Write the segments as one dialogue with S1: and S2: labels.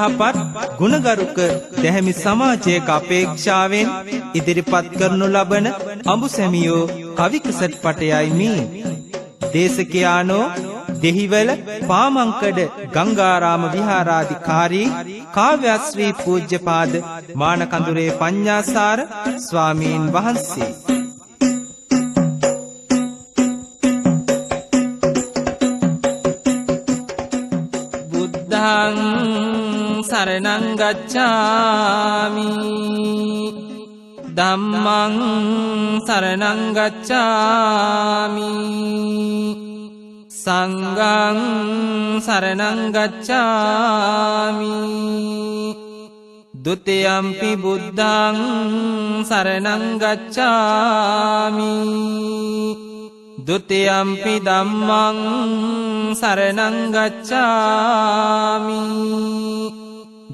S1: යහපත් ගුණගරුක දැහැමි සමාජයක අපේක්ෂාවෙන් ඉදිරිපත් කරනු ලබන අඹුසැමියෝ කවි කසට් පටයයි මේ. දේශකයානෝ දෙහිවල පාමංකඩ ගංගාරාම විහාරාධිකාරී කාව්‍යශ්‍රී පූජ්‍යපාද මානකඳුරේ පඤ්ඤාසාර ස්වාමීන් වහන්සේ. බුද්ධං සරණං ගච්ඡාමි ධම්මං සරණං ගච්ඡාමි සංඝං සරණං ගච්ඡාමි ဒုတိယံ පි බුද්ධං සරණං ගච්ඡාමි ဒုတိယံ පි ධම්මං සරණං ගච්ඡාමි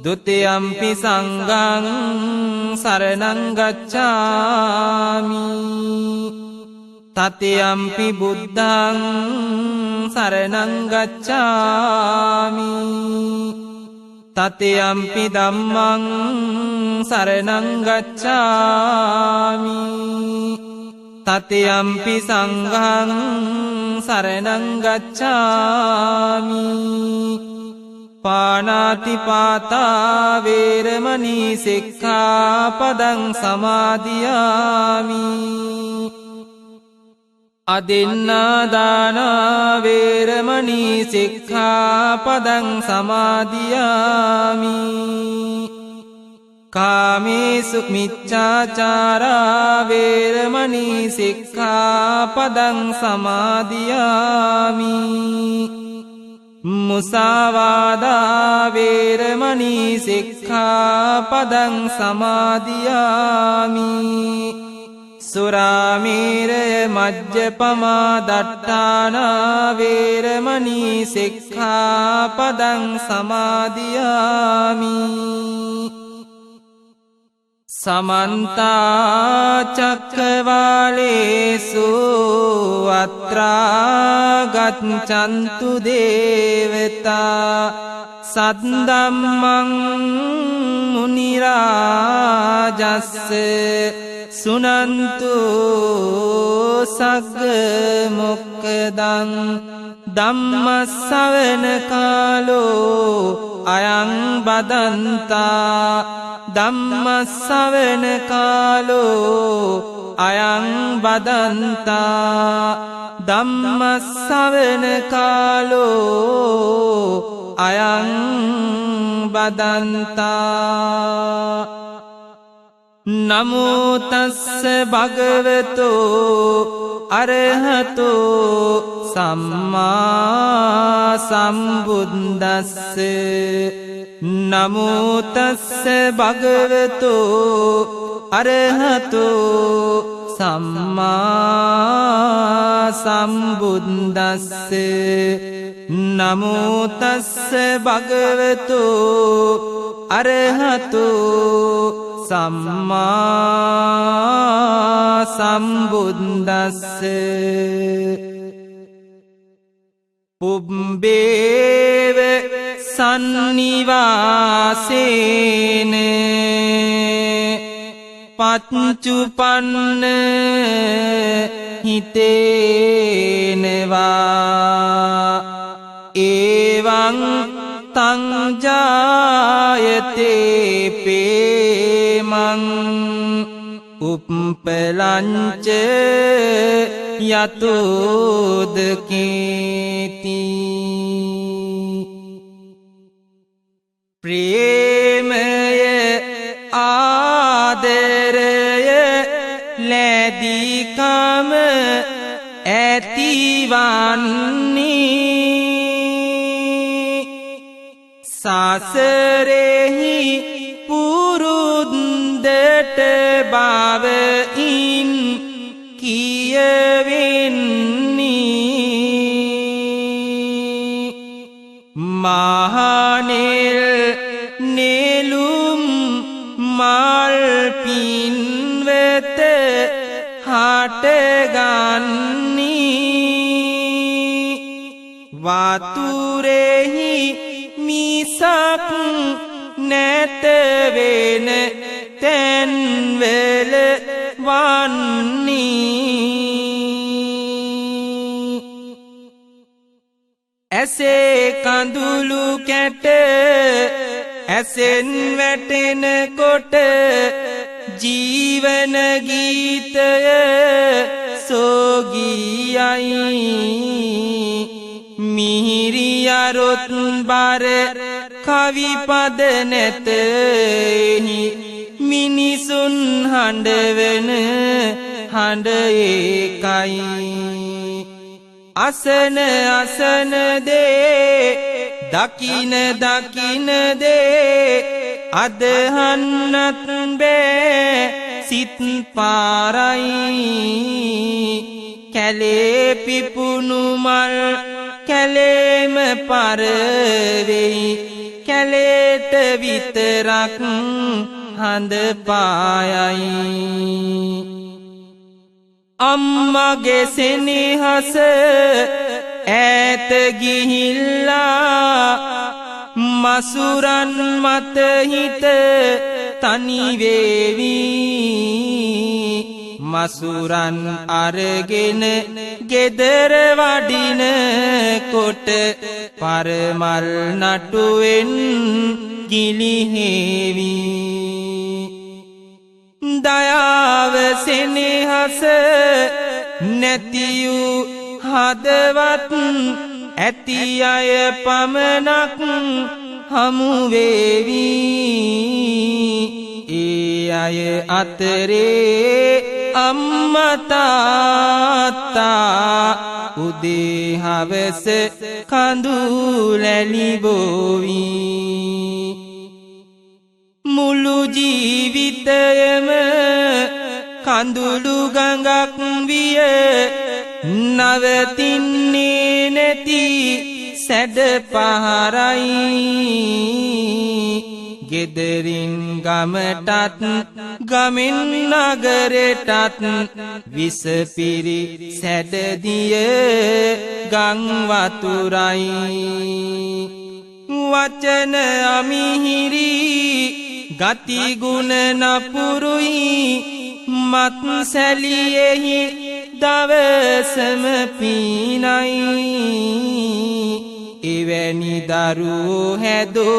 S1: ဒုတိယံ පි සංඝං සරණං ගච්ඡාමි තතියම්පි බුද්ධං සරණං ගච්ඡාමි තතියම්පි ධම්මං සරණං ගච්ඡාමි තතියම්පි සංඝං සරණං ගච්ඡාමි පාණාතිපාතා වේරමණී සික්ඛාපදං සමාදියාමි අදින්නාදාන වේරමණී සික්ඛාපදං සමාදියාමි කාමේසු මිච්ඡාචාරා වේරමණී සික්ඛාපදං සමාදියාමි මුසාවාදා වේරමණී සික්ඛාපදං සමාදියාමි සුරාමේරය මජ්ජපමා දට්ඨානා වේරමණී සික්ඛාපදං සමාදියාමි සමන්ත චක්කවාලේසු අත්‍රා ගච්ඡන්තු දේවතා සද්දම්මං මුනි රාජස්ස සුනන්තු සග්ග මොක්ඛදං ධම්ම ශ්‍රවණ කාලෝ අයං බදන්තා ධම්ම ශ්‍රවණ කාලෝ අයං බදන්තා ධම්ම ශ්‍රවණ කාලෝ අයං බදන්තා නමෝ තස්ස භගවතෝ අරහතෝ සම්මා සම්බුද්දස්ස නමෝ තස්ස භගවතෝ අරහතෝ සම්මා සම්බුද්දස්ස නමෝ තස්ස භගවතෝ අරහතෝ සම්මා සම්බුද්දස්ස පුබ්බේව සන්නිවාසේන පච්චුපන්න හිතේනවා එවං තං ජායතේ පේමං උප්පලංච යතෝදකේති ප්‍රේමය ආදරය ලැබීකම ඇතිවන්නේ සසරෙහි පුරුද්දට බවයින් කියවෙන්නේ මහනෙල් නෙළුම් මල් පින්වෙත හටගන්නේ වතුරෙහි මිසක් නැත වෙන තැන්වල වන්නේ ඇසේ කඳුළු කැට ඇසෙන් වැටෙන කොට ජීවන ගීතය සෝගියයි මිහිරියරොත් බර කවි පද නැතෙහි මිනිසුන් හඬවන හඬ ඒකයි අසන අසන දේ දකින දකින දේ අදහන්නත් බෑ සිත් පාරයි කැලේ පිපුණු මල් කැලේම පරවෙයි කැලේට විතරක් හඳ පායයි අම්මගේ සෙනෙහස ඈත ගිහිල්ලා මසුරන් මත හිත තනි වේවි මසුරන් අරගෙන ගෙදර වඩින කොට පරමල් නටුවෙන් ගිලිහෙවි දයාව සෙනෙහස නැතියු හදවත් ඇති අය පමණක් හමු වේවි ඒ අය අතරේ අම්මා තාත්තා උදේ හවස කඳුලැලි බෝවි මුළු ජීවිතයම කඳුළු ගඟක් විය නවතින්නේ නැති සැඩ පහරයි ගෙදරින් ගමටත් ගමෙන් නගරටත් විසපිරි සැඩදිය ගං වතුරයි වචන අමිහිරි ගතිගුණ නපුරුයි මත් සැලියෙහි දවසම පීනයි එවැනි දරුවෝ හැදෝ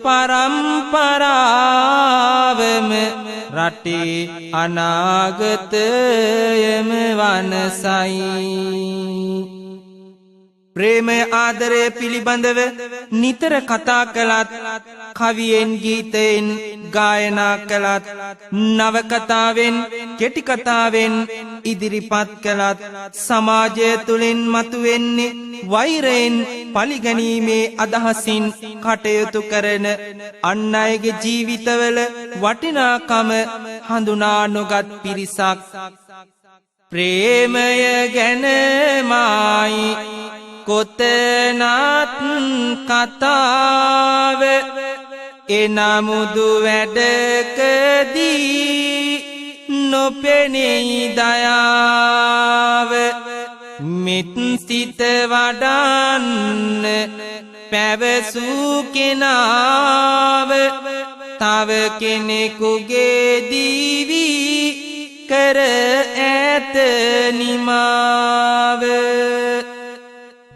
S1: පරම්පරාවම රටේ අනාගතයම වනසයි ප්‍රේමය ආදරය පිළිබඳව නිතර කතා කළත් කවියෙන් ගීතයෙන් ගායනා කළත් නවකතාවෙන් කෙටි කතාවෙන් ඉදිරිපත් කළත් සමාජය තුළින් මතුවෙන්නේ වෛරයෙන් පලිගැනීමේ අදහසින් කටයුතු කරන අන් අයගේ ජීවිතවල වටිනාකම හඳුනා නොගත් පිරිසක් ප්‍රේමය ගැනමයි කොතනත් කතාව එනමුදු වැඩකදී නොපෙනෙයි දයාව මෙත් සිත වඩන්න පැවසූ කෙනාව තව කෙනෙකුගේ දීවි කර ඇත නිමාව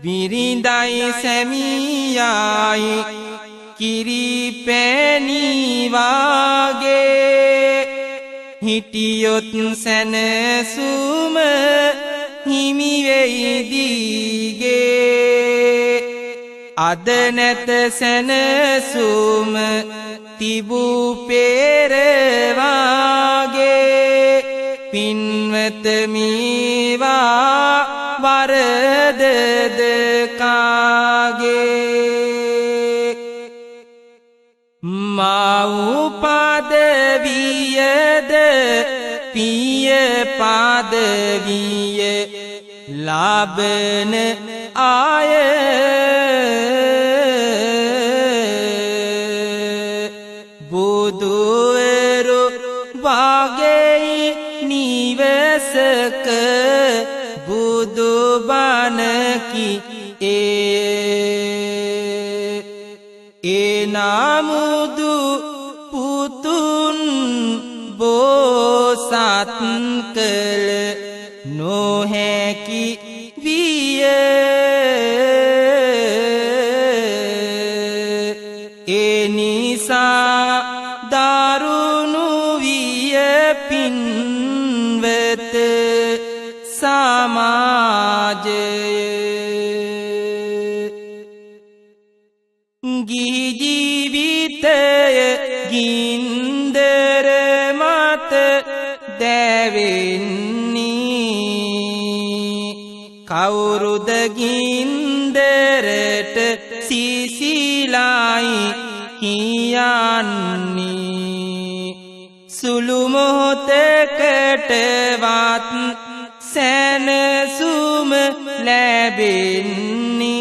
S1: විරිඳයි සැමියායි කිරි පැණි වාගේ හිටියොත් සැනසුම හිමි වෙයි දීගේ අද නැත සැනසුම තිබූ පෙර වාගේ පින්වත මේවා වරදද කාගේ මව් පදවියද පිය පදවිය ලබන ආය බුදුවරු වාගේ නිවසක බුදුබණකි ඒ නමුදු උතුන් බෝසත් කළ නොහැකි විය එනිසා දරුණු විය පින්වත සමාජය ගිහි ජීවිතය ගින්දර මත දැවෙන්නේ කවුරුද ගින්දරට සිසිලයි කියන්නේ සුළු මොහොතකටවත් සැනසුම ලැබෙන්නේ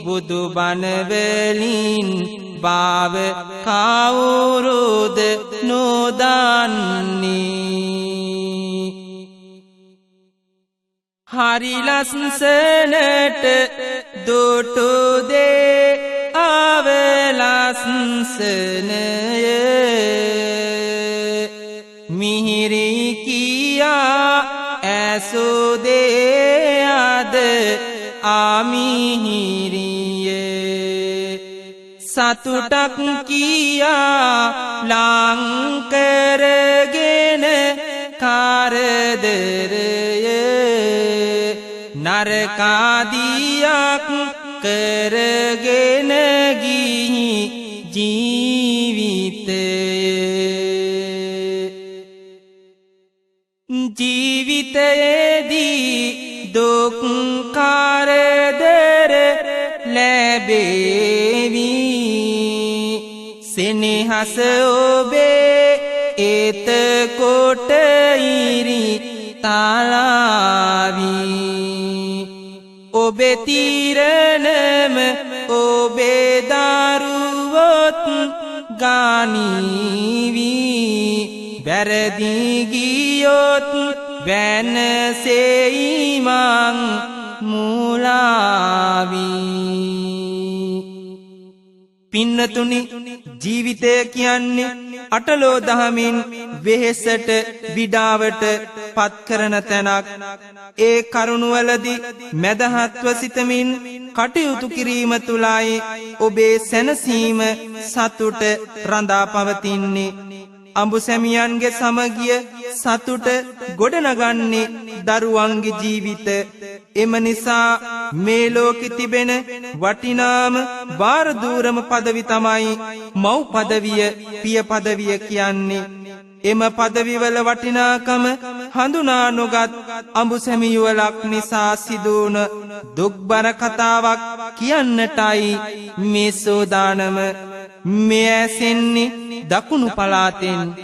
S1: බුදු බණ වලින් බව කවුරුද නොදන්නේ හරි ලස්සනට දුටු දේ අවලස්සනය මිහිරි කියා ඇසුදේ අද අමිහිරිය සතුටක් කියා ලංකරගෙන කරදරය නරකාදියක් කරගෙන ගිහි ජීවිතය ජීවිතයේදී දුක් කරදර ලැබේවි සෙනෙහස ඔබේ එතකොට ඉරි තලාවි ඔබේ තීරණම ඔබේ දරුවොත් ගනිවි වැරදි ගියොත් වෙනසෙයි මං මුලාවි පින්නතුනි ජීවිතය කියන්නේ අටලෝ දහමින් වෙහෙසට විඩාවට පත් කරන තැනක් ඒ කරුණවලදී මදහත්ව සිතමින් කටයුතු කිරීම තුලයි ඔබේ සැනසීම සතුට රඳා පවතින්නේ අඹු සැමියන්ගේ සමගිය සතුට ගොඩනගන්නේ දරුවන්ගේ ජීවිත එම නිසා මේ ලෝකෙ තිබෙන වටිනාම බාරදූරම පදවි තමයි මව් පදවිය පිය පදවිය කියන්නේ එම පදවිවල වටිනාකම හඳුනා නොගත් අඹු සැමියුවලක් නිසා සිදුවන දුක්බර කතාවක් කියන්නටයි මේ සෝදානම මේ ඇසෙන්නේ දකුණු පළාතෙන්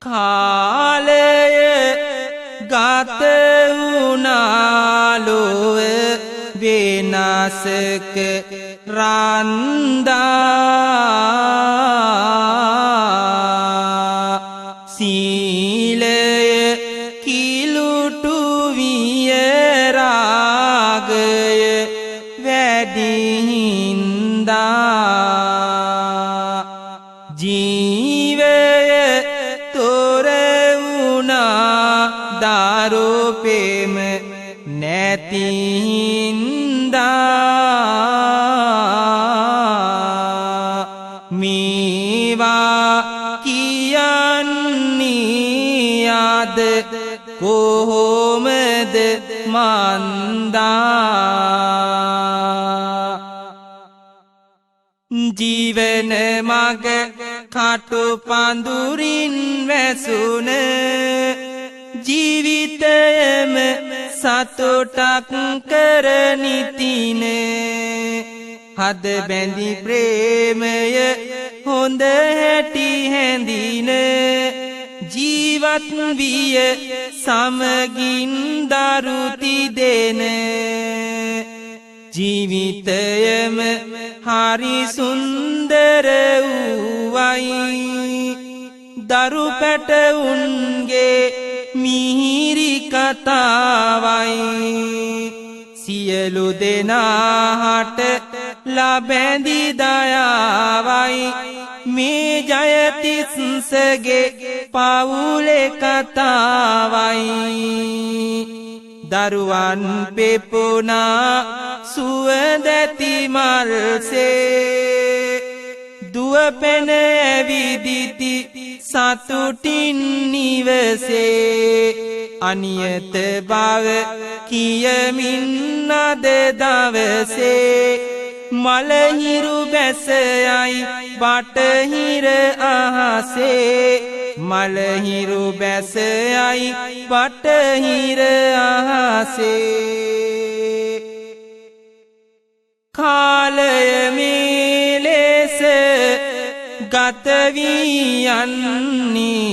S1: කාලය ගත වුණාලොව වෙනසක රන්දා සීලය කිලුටු විය රාගය වැඩි හින්දා ජීවය තොර වුණා දාරුපෙම නැති හින්දා මේවා කියන්නේ අද කොහොමද මන්දා ජීවන මග කටු පඳුරින් වැසුන ජීවිතයම සතුටක් කරනිතින හද බැඳි ප්‍රේමය හොඳ හැටි හැඳින ජීවත් විය සමගින් දරුති දෙන ජීවිතයම හරි සුන්දර වූවයි දරු පැටවුන්ගේ මිහිරි කතාවයි සියලු දෙනාට ලබැඳි දයාවයි මේ ජයතිස්සගේ පවුලේ කතාවයි දරුවන් පෙපුනා සුවඳැති මල්සේ දුවපෙන ඇවිදිති සතුටින් නිවසේ අනියත බව කියමින් අද දවසේ මලහිරු බැසයයි බටහිර අහසේ මලහිරු බැසයයි බටහිර අහසේ කාලය මේ ලෙස ගත වී යන්නේ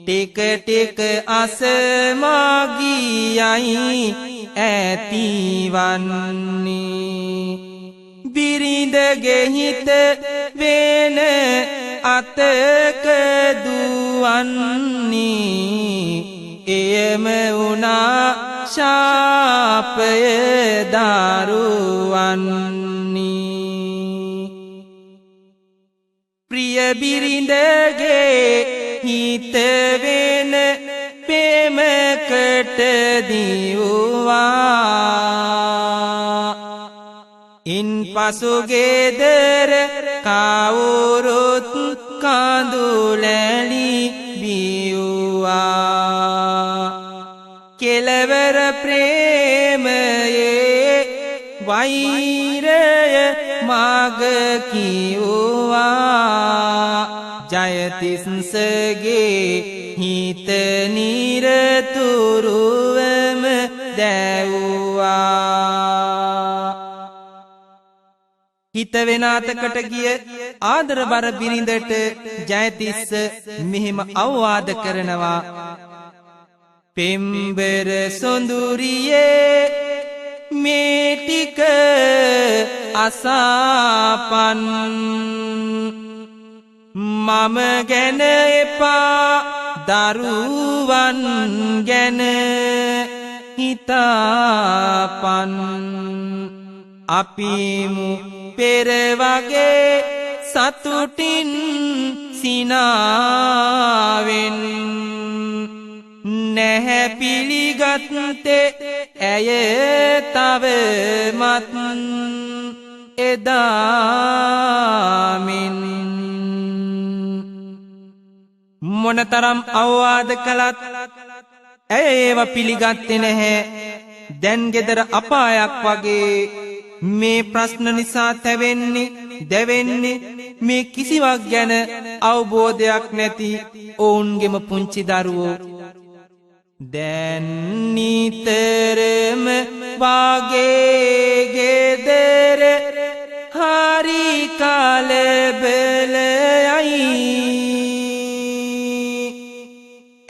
S1: ටික ටික අසමාගියයි ඇතිවන්නේ බිරිඳගේ හිත වෙන අතක දුවන්නේ එයම වුණා ශාපය දරුවන්නේ ප්‍රිය බිරිඳගේ හිත වෙන පෙමකට දිවුවා ඉන් පසු ගෙදර කවුරුත් කඳුලැලි බිව්වා කෙලවර ප්‍රේමයේ වෛරය මග කිව්වා ජයතිස්සගේ හිත නිරතුරුවම දැවුවා හිත වෙන අතකට ගිය ආදරබර බිරිඳට ජයතිස්ස මෙහෙම අවවාද කරනවා පෙම්බර සොඳුරියේ මේ ටික අසාපන් මම ගැන එපා දරුවන් ගැන හිතාපන් අපිමු පෙර වගේ සතුටින් සිනාවෙන් නැහැ පිළිගත්තේ ඇය තවමත් එදාමින් මොනතරම් අවවාද කළත් ඇය ඒව පිළිගත්තේ නැහැ දැන් ගෙදර අපායක් වගේ මේ ප්‍රශ්න නිසා තැවෙන්නේ දැවෙන්නේ මේ කිසිවක් ගැන අවබෝධයක් නැති ඔවුන්ගෙම පුංචි දරුවෝ දැන් නිතරම වාගේ ගෙදර හරි කලබලයි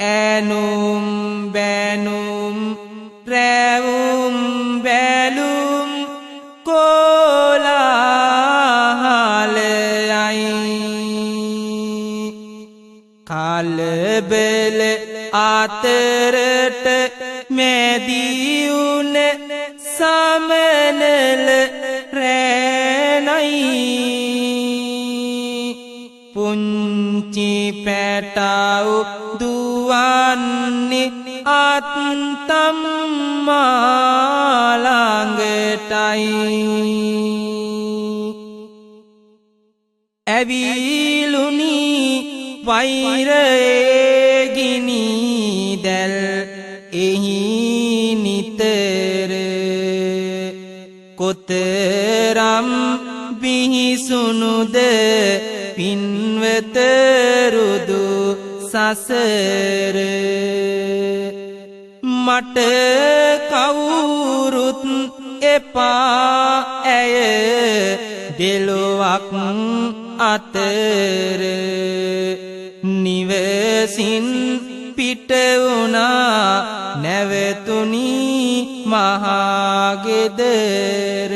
S1: ඇනුම් බැනුම් රැවුම් බැලුම් කොලාහලයි කලබල අතරට මැදිවුන සමනල රැනයි පුංචි පැටව් දුවන්නේ අත්තම්මා ළඟටයි ඇවිලුනි වෛරයේ ගිනි දැල් එහි නිතර කොතරම් බිහිසුනුද පින්වත රුදු සසර මට කවුරුත් එපා ඇය දෙලොවක් අතර නිවසින් පිට වුණා නැවතුනි මහා ගෙදර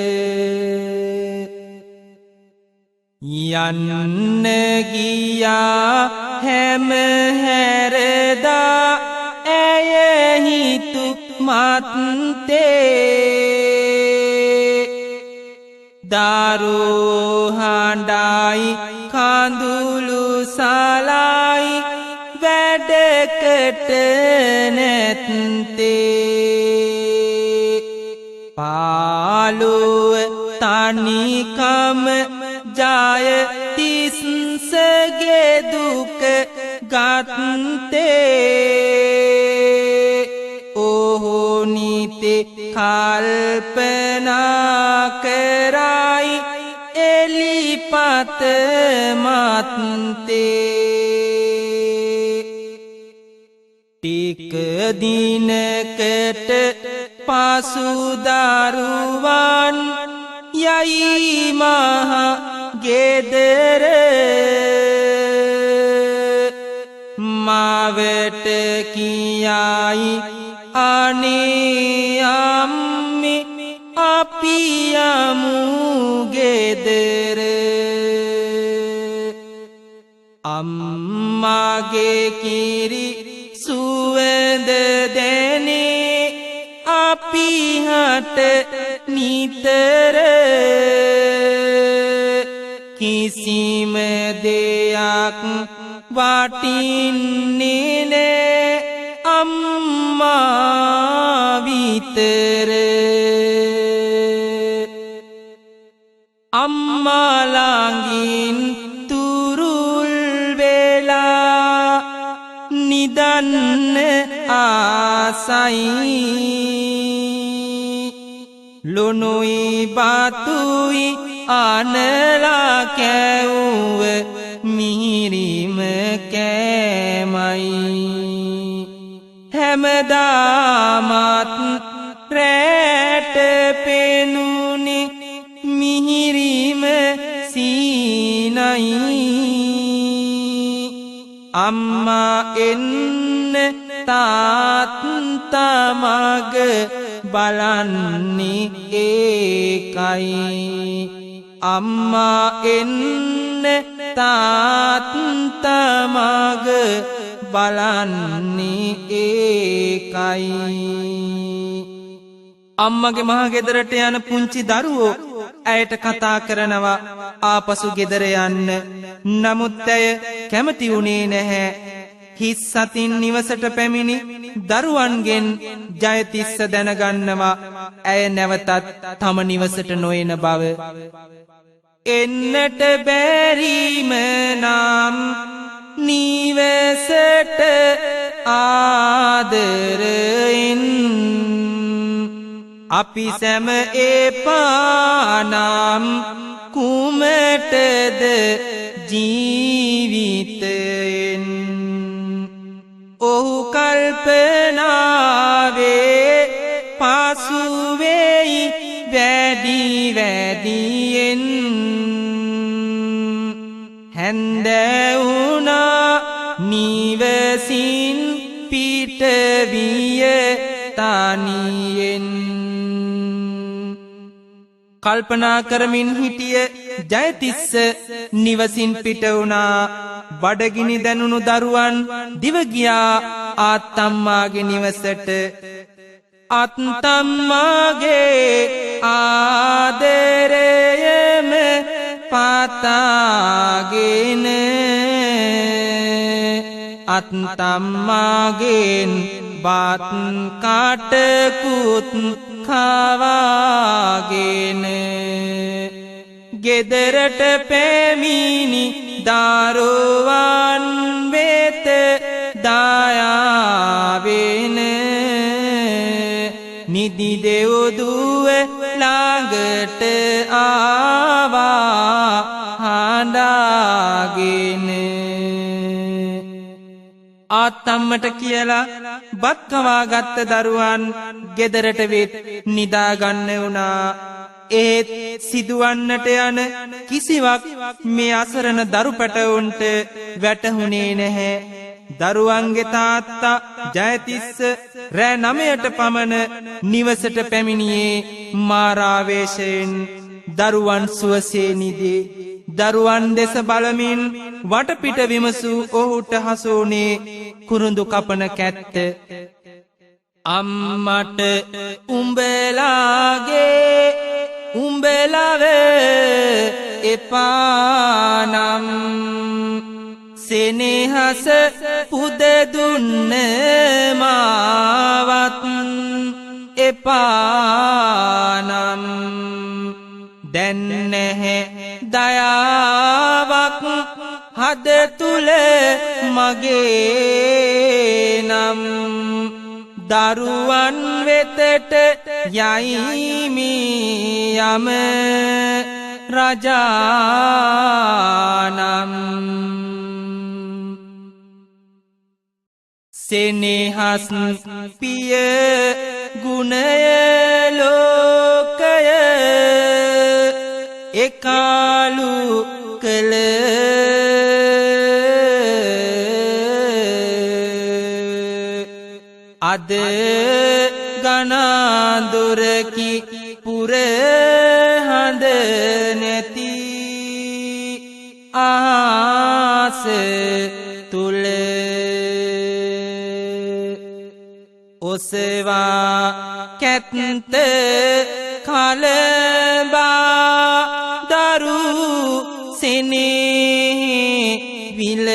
S1: යන්න ගියා හැම හැරදා ඇය හිතු මත්තේ දරුවෝ හඬයි කඳුළු සලයි වැඩකට නැත්තේ පාළුව තනිකම ජය තිස්සගේ දුක ගත්තේ ඔහු නිතේ කල්පනා කරයි එලිපත මත්තේ ටික දිනකට පසු දරුවන් යයි මහ ගෙදර මාවට කියයි අනේ අම්මේ අපි යමු ගෙදර අම්මාගේ කිරි සුවඳ දැනේ අපි හට නිතර කිසිම දෙයක් වටින්නේ නෑ අම්මා විතර අම්මා ළඟින් තුරුල් වෙලා නිදන්න ආසයි ලුණුයි බතුයි අනලා කැවුව මිහිරිම කෑමයි හැමදාමත් රැට පෙනුනේ මිහිරිම සීනයි අම්මා එන්න තාත්තා මග බලන්නේ ඒකයි අම්මා එන්න තාත්තා මග බලන්නේ ඒකයි අම්මගේ මහ ගෙදරට යන පුංචි දරුවෝ ඇයට කතා කරනවා ආපසු ගෙදර යන්න නමුත් ඇය කැමති වුණේ නැහැ හිස් සතින් නිවසට පැමිණි දරුවන්ගෙන් ජයතිස්ස දැනගන්නවා ඇය නැවතත් තම නිවසට නොයන බව එන්නට බැරිම නම් නිවසට ආදරෙන් අපි සැම එපානම් කුමටද ජීවිතයෙන් ඔහු කල්පනාවේ පසුවෙයි වැඩි වැඩියෙන් හැන්දැවුණා නිවසින් පිටවිය තනියෙන් කල්පනා කරමින් හිටිය ජයතිස්ස නිවසින් පිට වුණා බඩගිනි දැනුණු දරුවන් දිව ගියා ආත්තම්මාගේ නිවසට අත්තම්මාගේ ආදරයම පතාගෙන අත්තම්මාගෙන් බත් කටකුත් කවාගෙන ගෙදරට පැමිණි දරුවන් වෙත දායාවෙන නිදි දෙව්දුව ළඟට ආවා හඬාගෙන ආත්තම්මට කියලා බත් කවාගත්ත දරුවන් ගෙදරට වෙත් නිදාගන්න වුණා ඒත් සිදුවන්නට යන කිසිවක් මේ අසරණ දරු පැටවුන්ට වැටහුණේ නැහැ දරුවන්ගේ තාත්තා ජයතිස්ස රෑ 9ට පමණ නිවසට පැමිණියේ මාරාවේශයෙන් දරුවන් සුවසේ නිදේ දරුවන් දෙස බලමින් වටපිට විමසූ ඔහුට හසුනේ කුරුඳු කපන කැත්ත අම්මට උඹලාගේ උඹලව එපානම් සෙනෙහස පුද දුන්න මාවත් එපානම් දැන් නැහැ දයාවක් හද තුල මගේ නම් දරුවන් වෙතට යයිමි යම රජානම් සෙනෙහස් පිය ගුණය ලෝකය එකාලු කළ අද ගනාදුරකි පුර හඳ නැති ආස තුල ඔසවා කැත්ත කලබා දරු සෙනෙහි විල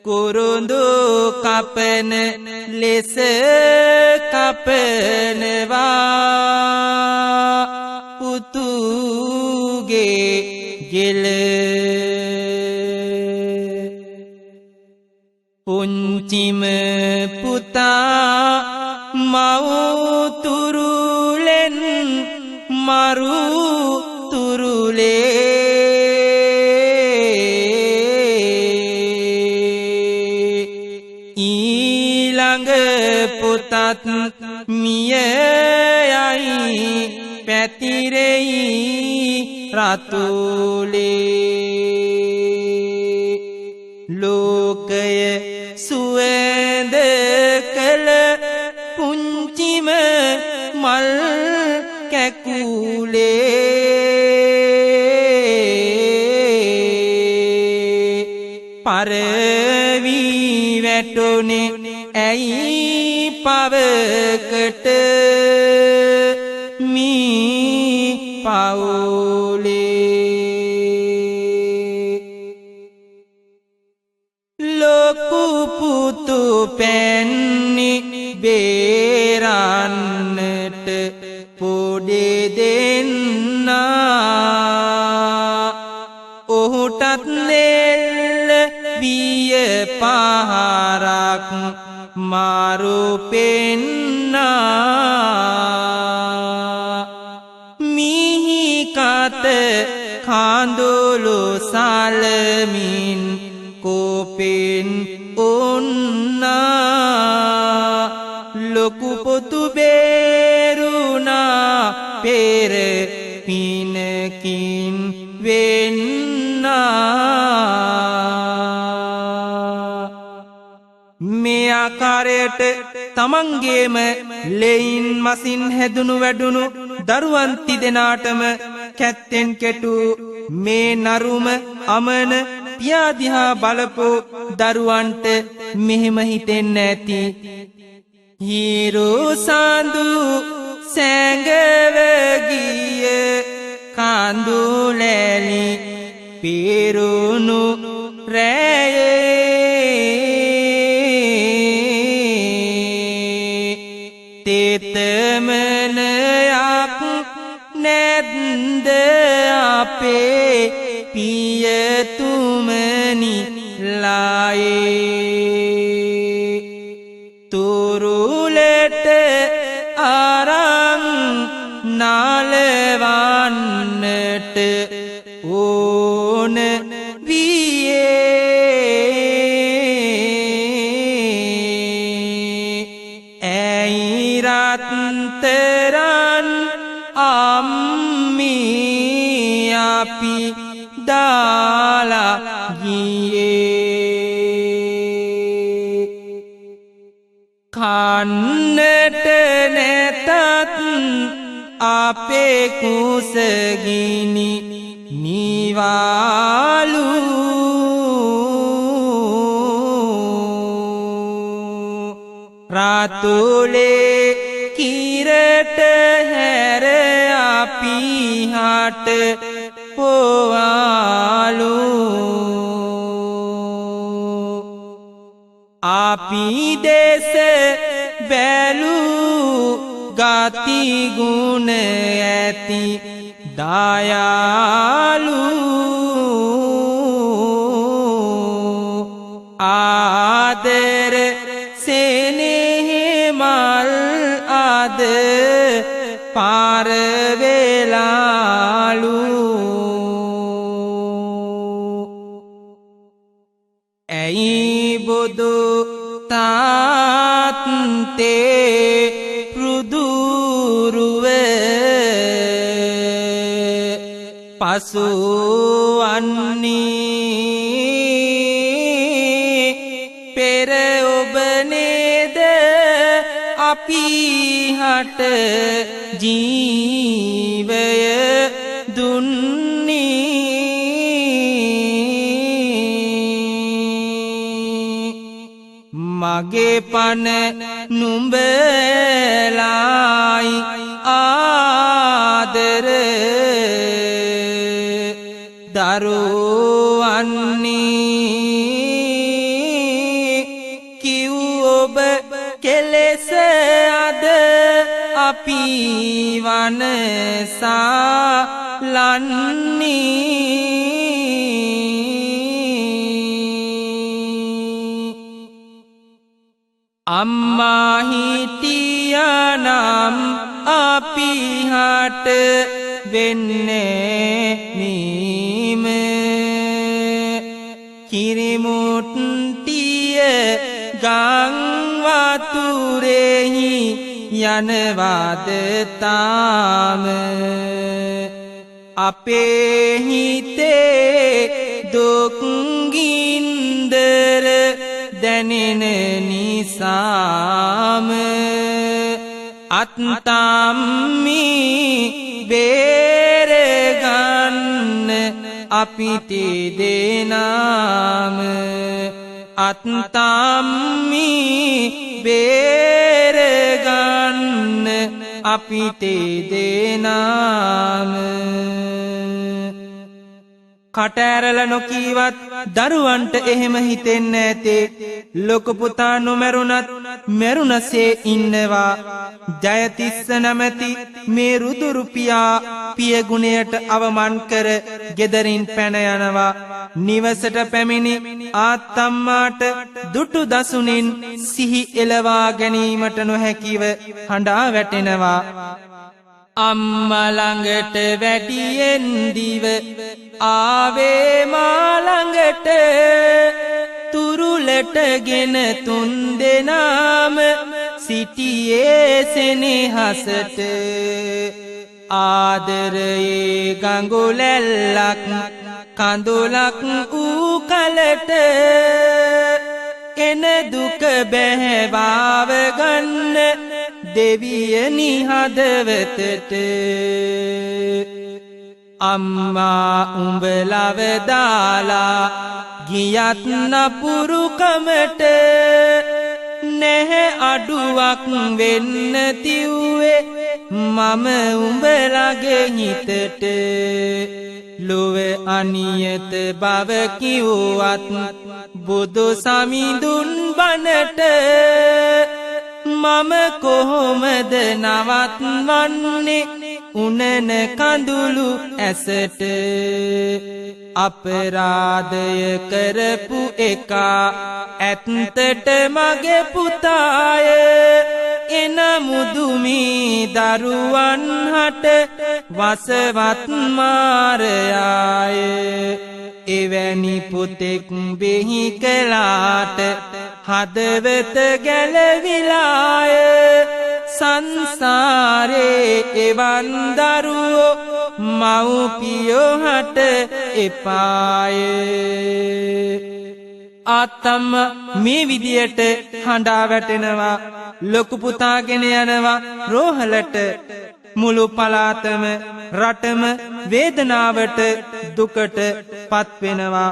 S1: කුරුඳු කපන ලෙස කපනවා පුතුගේ ගෙල පුංචිම පුතා මව්තුරුලෙන් මරු තුරුලේ ඊළඟ පුතත් මිය යයි පැතිරෙයි රතුලේ ලෝකය සුවඳ කළ පුංචිම මල් කැකුලේ පරවි වැටුනේ ඇයි පවකට මී පවුලේ ලොකු පුතු පැන්නි බේරන්නට පොඩි දෙන්නා ඔහුටත් නෙල්ල විය පහරක් මාරු පෙන්නා මිහි කත කඳුළු සලමින් කෝපෙන් උන්නා ලොකු පුතු බේරුණා පෙර පිනකින් වෙන්නා මේ ආකාරයට තමන්ගේම ලෙයින් මසින් හැදුණු වැඩුණු දරුවන් තිදෙනාටම කැත්තෙන් කෙටු මේ නරුම අමන පියා දිහා බලපු දරුවන්ට මෙහෙම හිතෙන්න ඇති හිරු සඳු සැඟව ගිය කඳුලැලි පිරුණු රැයේ තෙතමනයක් නැද්ද අපේ පියතුමනි ලායේ තුරුලට අරන් නාලවන්නට ඕන වියේ ඇයි රත්තරන් අම්මි අපි දාලා ගියේ කන්නට නැතත් අපේ කුසගිනි නිවාලු රාතුලේ කිරට හැර අපි හට පොවාලු අපි දෙස බැලු ගති ගුණ ඇති දයාලු ආදර සෙනෙහි මල් අද පාර වේලාලු ඇයි බුදු තාත්තේ පෘදුරුව පසු වන්නේ පෙර ඔබ නේද අපි හට ජීවය දුන්නේ මගේ පන නුඹලායි ආදර දරුවන්නේ කිව් ඔබ කෙලෙස අද අපි වනසා ලන්නේ අම්මා හිටියනම් අපි හට වෙන්නේ නීම කිරිමුට්ටිය ගං වතුරෙහි යනවාද තාම අපේ හිතේ දුක් ගින්දර දැනෙන නිසාම අත්තම්මි බේරගන්න අපි දෙනාම අත්තම්මි බේරගන්න අපි දෙනාම කටඇරල නොකීවත් දරුවන්ට එහෙම හිතෙන්නේ නැතේ ලොකු පුතා නොමරුණත් මරුණසේ ඉන්නවා ජයතිස්ස නැමැති මේ රුදුරු පියා පියගුණයට අවමන් කර ගෙදරින් පැන යනවා නිවසට පැමිණි ආත්තම්මාට දුටු දසුනින් සිහි එළවා ගැනීමට නොහැකිව හඬා වැටෙනවා අම්මා ළඟට වැඩියෙන් දිව ආවේ මා ළඟට තුරුලටගෙන තුන් දෙනාම සිටියේ සෙනෙහසට ආදරයේ ගඟුලැල්ලක් කඳුලක් වූ කලට එන දුක බැහැවාව ගන්න දෙවියනි හදවතට අම්මා උඹ ලව දාලා ගියත් නපුරුකමට නැහැ අඩුවක් වෙන්න තිව්වේ මම උඹලගේ හිතට ලොව අනියත බව කිව්වත් බුදු සමිඳුන් බණට මම කොහොමද නවත්වන්නේ උනන කඳුළු ඇසට අපරාධය කරපු එකා ඇත්තට මගේ පුතාය එනමුදුමි දරුවන් හට වසවත් මාරයාය එවැනි පුතෙක් බෙහි කළාට හදවත ගැලවිලාය සංසාරේ එවන් දරුවෝ මව්පියෝ හට එපාය ආත්තම්ම මේ විදියට හඬා වැටෙනවා ලොකු පුතාගෙන යනවා රෝහලට මුළු පළාතම රටම වේදනාවට දුකට පත් වෙනවා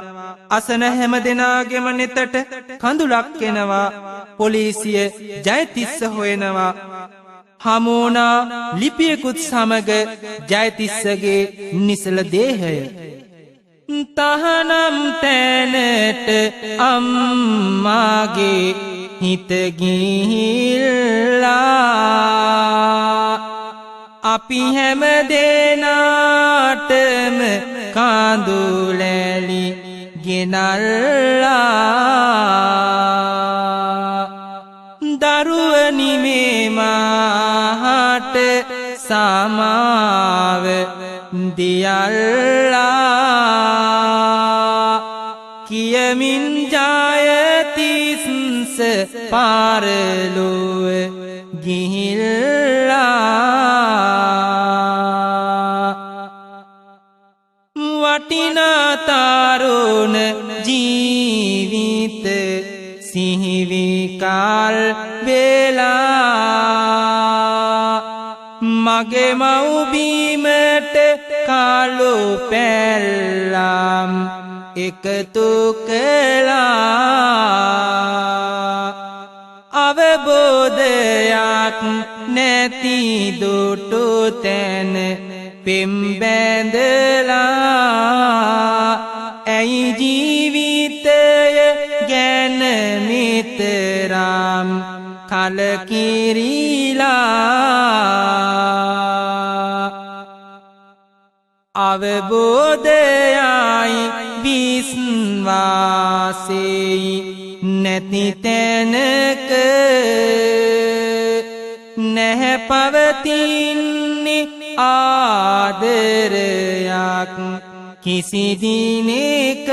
S1: අසන හැම දෙනාගෙම නෙතට කඳුලක් එනවා. පොලිසිය ජයතිස්ස හොයනවා. හමුණා ලිපියකුත් සමග ජයතිස්සගේ නිසල දේහය. තහනම් තැනට අම්මාගේ හිත ගිහිල්ලා අපි හැම දෙනාටම කඳුලැලි ගෙනල්ලා දරුවනි මේ මාහට සමාව දියල්ලා කියමින් ජයතිස්ස පාරලොව ගිහිල්ලා වටිනා තරුණ ජීවිත සිහිවිකල් වෙලා මගේ මව්බිමට කාලු පැල්ලම් එකතු කළා අවබෝධයක් නැති දුටු තැන පෙම් බැඳලා ඇයි ජීවිතය ගැන මිතරම් කලකිරිලා අවබෝධයයි විශ්වාසෙයි නැති තැනක නැහැ පවතින්නේ ආදරයක් කිසි දිනක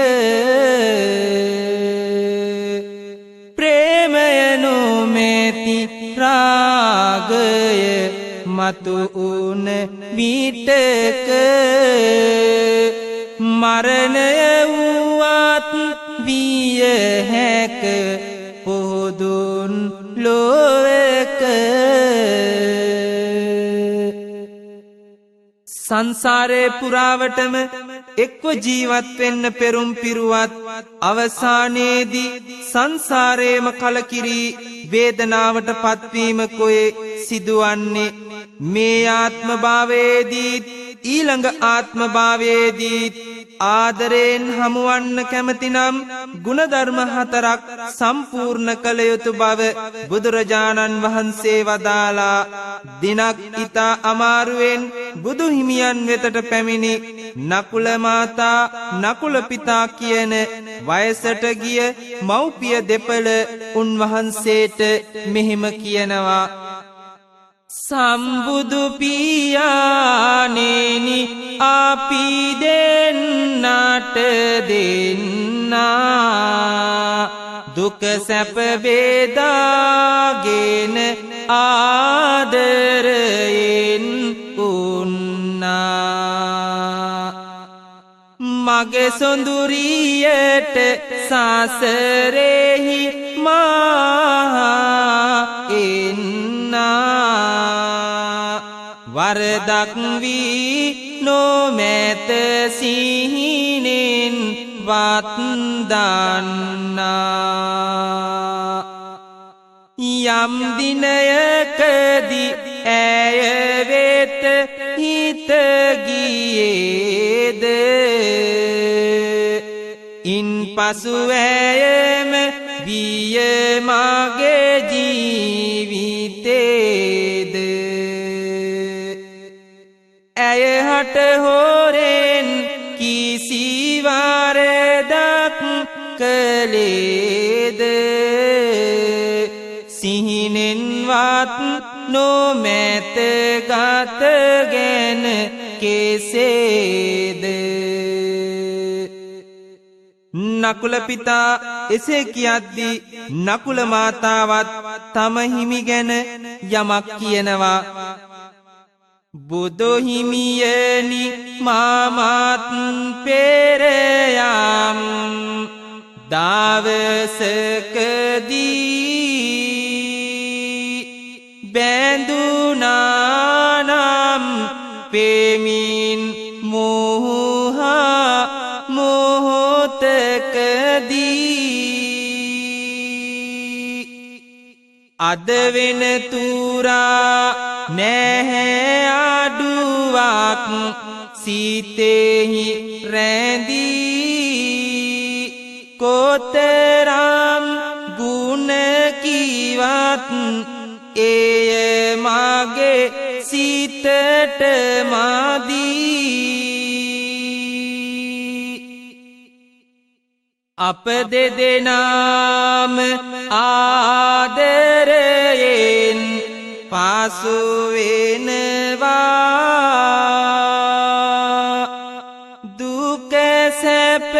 S1: ප්‍රේමය නොමැති රාගය මතු උන විටක මරණය වුවත් විය හැක පොදුන් ලෝක සංසාරේ පුරාවටම එක්ව ජීවත් වෙන්න පෙරුම් පිරුවත් අවසානයේදී සංසාරේම කලකිරී වේදනාවට පත්වීම කොයේ සිදුවන්නේ මේ ආත්ම භාවයේදී ඊළඟ ආත්ම භාවයේදී ආදරයෙන් හමුවන්න කැමතිනම් ගුණධර්ම 4ක් සම්පූර්ණ කළ යුතු බව බුදුරජාණන් වහන්සේ වදාලා දිනක් ඊතා අමාරුවෙන් බුදු හිමියන් වෙතට පැමිණි නකුල මාතා නකුල පිතා කියන වයසට ගිය මව්පිය දෙපළ උන්වහන්සේට මෙහෙම කියනවා සම්බුදු පියාණෙනි අපි දෙන්නට දෙන්නා දුක සැප වේදාගෙන ආදරයෙන් උන්නා මගේ සොඳුරියට සසරෙහි මා එන්නා වරදක් වී නොමැත සිහිනෙන් වත්දන්නා යම් දිනයකදී ඇය වෙත හිත ගියේද ඉන් පසු ඇයම විය මගේ ජීවිතේද ඇය හට හොරෙන් කිසිවරදක් කළේද සිහිනෙන්වත් නොමැත ගත ගැන කෙසේද නකුල පිතා එසේ කියද්දී නකුල මාතාවත් තම හිමි ගැන යමක් කියනවා බුදු හිමියනි මාමත් පෙර යම් දවසකදී බැඳුනා නම් පෙමින් මොහා මොහොතක අද වෙන තුරා නැහැ අඩුවක් සීතෙහි රැඳී කොතරම් ගුණ කිවත් එය මගේ සිතට මදී අප දෙදෙනාම ආදරයෙන් පාසු වෙනවා දුක සැප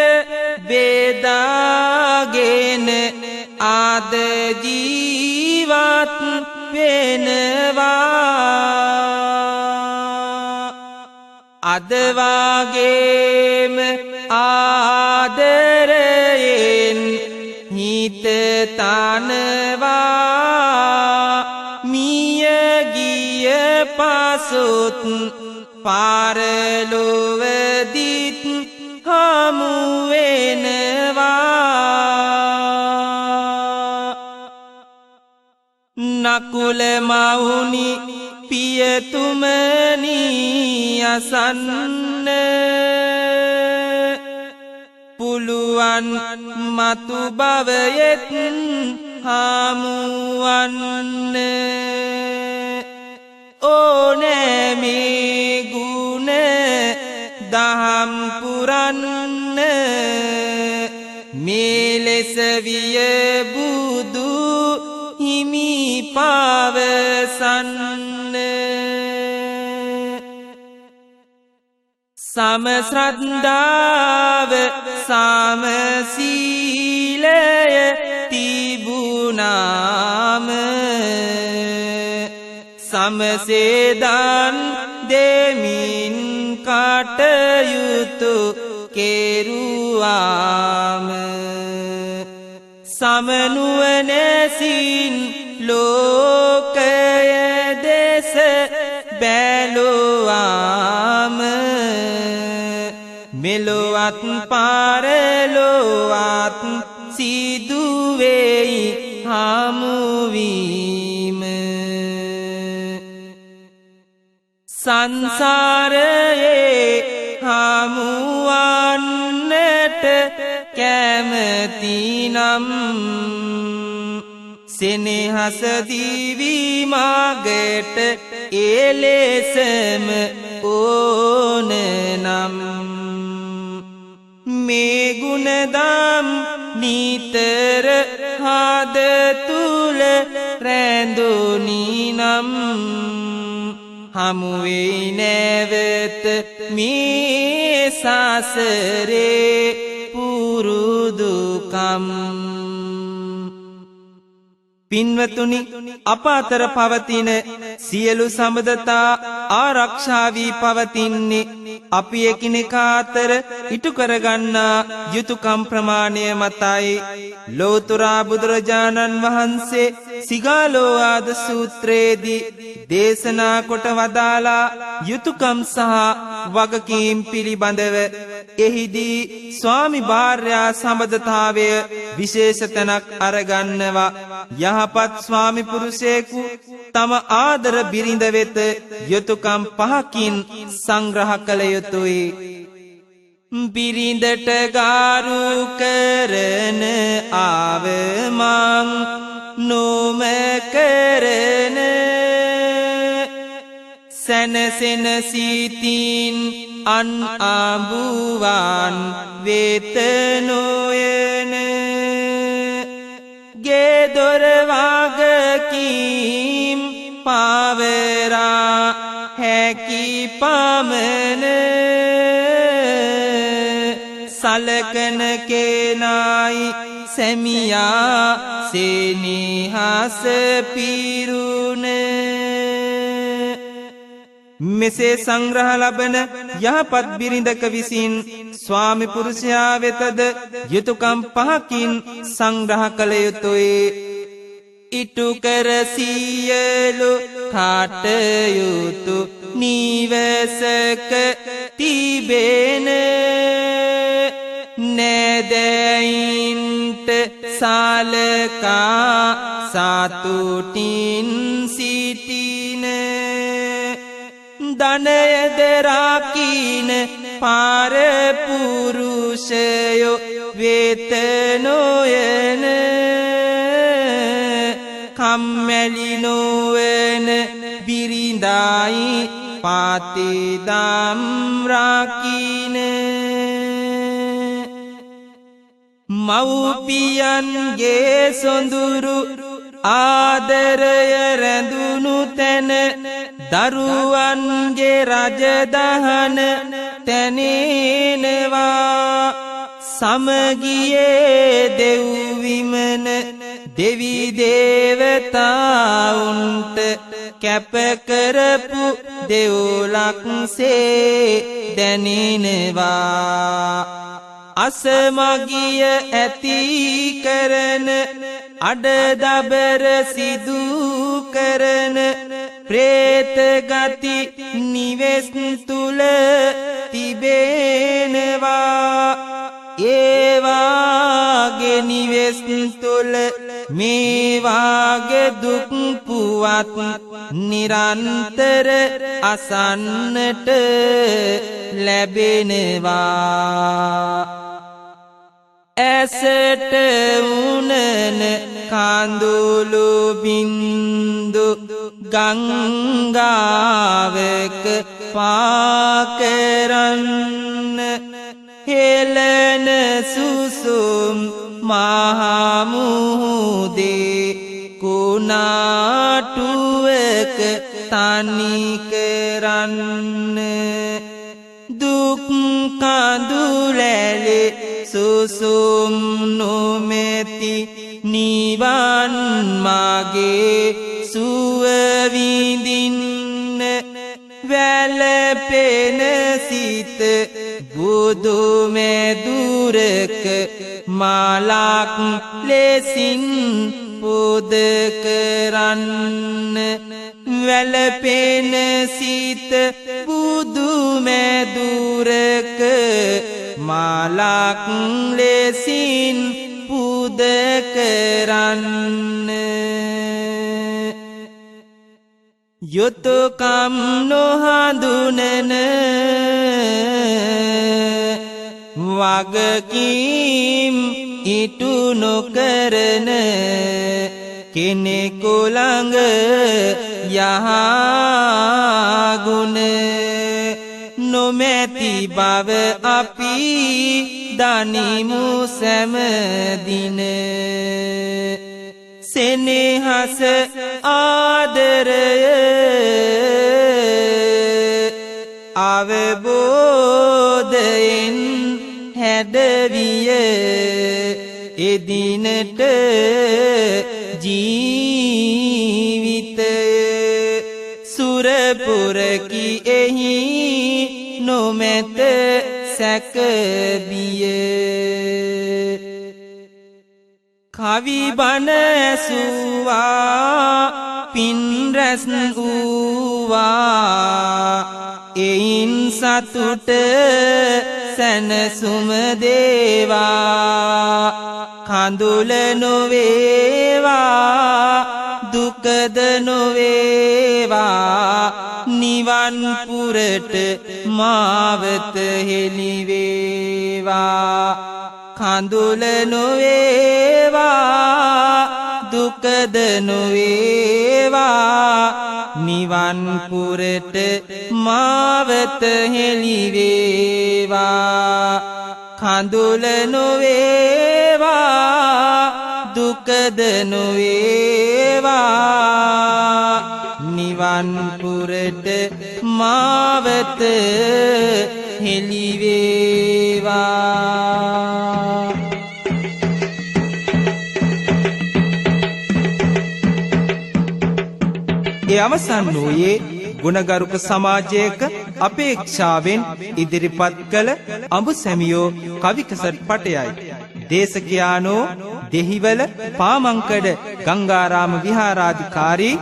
S1: බෙදාගෙන ආද ජීවත් වෙනවා අද වගේම ආදරයෙන් හිත තනවා මිය ගිය පසුත් පාරලොවදිත් හමු වෙනවා නකුල මවුනි පියතුමනි අසන්න පුළුවන් මතු භවයෙත් හමුවන්න ඕනෑ මේ ගුණ දහම් පුරන්න මේ ලෙස විය බුදු හිමි පවසන්න සම ශ්‍රද්ධාව සම සීලය තිබුණාම සමසේදන් දෙමින් කටයුතු කෙරුවාම සමනුවනැසින් ලෝකය දෙස බැලුවාම මෙලොවත් පාරලොවත් සිදුවෙයි හමුවීම සංසාරයේ හමුවන්නට කැමතිනම් සෙනෙහස දිවි මාගට එලෙසම ඕනනම් මේ ගුණදම් නිතර හද තුල රැඳුනි නම් හමුවෙයි නැවත මේ සසරේ පුරුදුකම් පින්වතුනි අප අතර පවතින සියලු සම්බන්ධතා ආරක්ෂා වී පවතින්නේ අපි එකිනෙකා අතර ඉටු කරගන්නා යුතුයකම් ප්‍රමාණය මතයි ලෝතර බුදුරජාණන් වහන්සේ සිගාලෝවාද සූත්‍රයේදී දේශනා කොට වදාලා යුතුයකම් සහ වගකීම් පිළිබඳව එහිදී ස්වාමි භාර්යා සම්බන්ධතාවය විශේෂ තැනක් අරගන්නවා යහපත් ස්වාමි පුරුෂයෙකු තම ආදර බිරිඳ වෙත යුතුයකම් පහකින් සංග්‍රහ කළ යුතුය බිරිඳට ගාරු කරන ආවමං නොම කරන සැනසෙන සිතින් අන් ආඹුවන් වෙත නොයන ගේ දොර වගකීම් පවරා හැකි පමණ සලකන කෙනායි සැමියා සෙනෙහස පිරුණ මෙසේ සංග්‍රහ ලබන යහපත් බිරිඳක විසින් ස්වාමි පුරුෂයා වෙතද යුතුයකම් පහකින් සංග්‍රහ කළ යුතුය ඉටු කර සියලු කටයුතු නිවසක තිබෙන නෑදෑයින්ට සලකා සතුටින් සිටින ධනයද රකින්න පරපුරුෂයෝ වෙත නොයන කම්මැලි නොවන බිරිඳයි පාතිදම් රකින්න මව්පියන්ගේ සොඳුරු ආදරය රැඳුණු තැන දරුවන්ගේ රජදහන තැනෙනවා සමගියේ දෙව්විමන දෙවි දේවතාවුන්ට කැප කරපු දෙව්ලක්සේ දැනෙනවා අසමගිය ඇති කරන අඩදබර සිදු කරන ප්‍රේත ගති නිවෙස් තුල තිබෙනවා ඒවාගේ නිවෙස් තුල මේ වාගේ දුක් පුවත් නිරන්තර අසන්නට ලැබෙනවා ඇසට උනන කඳුළු බින්දු ගංගාවක පාකරන්න හෙළන සුසුම් මහමුහුදේ කුණාටුවක තනි කරන්න දුක් කඳුලැලේ සුසුම් නොමැති නිවන් මාගේ සුව විඳින්න වැළපෙන සිත බුදු මෙදුරක මාලක් ලෙසින් පුද කරන්න වැළපෙන සිත බුදු මෙදුරක මාලක් ලෙසින් පුද කරන්න යුතුයකම් නොහඳුනන වගකීම් ඉටු නොකරන කෙනෙකු ළඟ යහගුණ නොමැති බව අපි දනිමු සෑමදින සෙනෙහස ආදරය අවබෝධයෙන් හැඩවිය එදිනට ජීවිතය සුරපුරකි එහි නොමැත සැකබිය කවි බණ ඇසුවා පින් රැස් වූවා එයින් සතුට සැනසුම දේවා කඳුල නොවේවා දුකද නොවේවා නිවන් පුරට මාවත හෙළිවේවා කඳුල නොවේවා දුකද නොවේවා නිවන් පුරට මාවත හෙළිවේවා කඳුල නොවේවා දුකද නොවේවා නිවන් පුරට මාවත හෙළිවේවා ඒ අවසන් වූයේ ගුණගරුක සමාජයක අපේක්ෂාවෙන් ඉදිරිපත් කළ අඹ සැමියෝ කවිකසට් පටයයි. දේශකයානෝ දෙහිවල පාමංකඩ ගංගාරාම විහාරාධිකාරී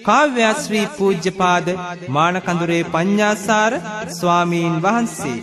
S1: කාව්‍යශ්‍රී පූජ්‍යපාද මානකඳුරේ පඤ්ඤාසාර ස්වාමීන් වහන්සේ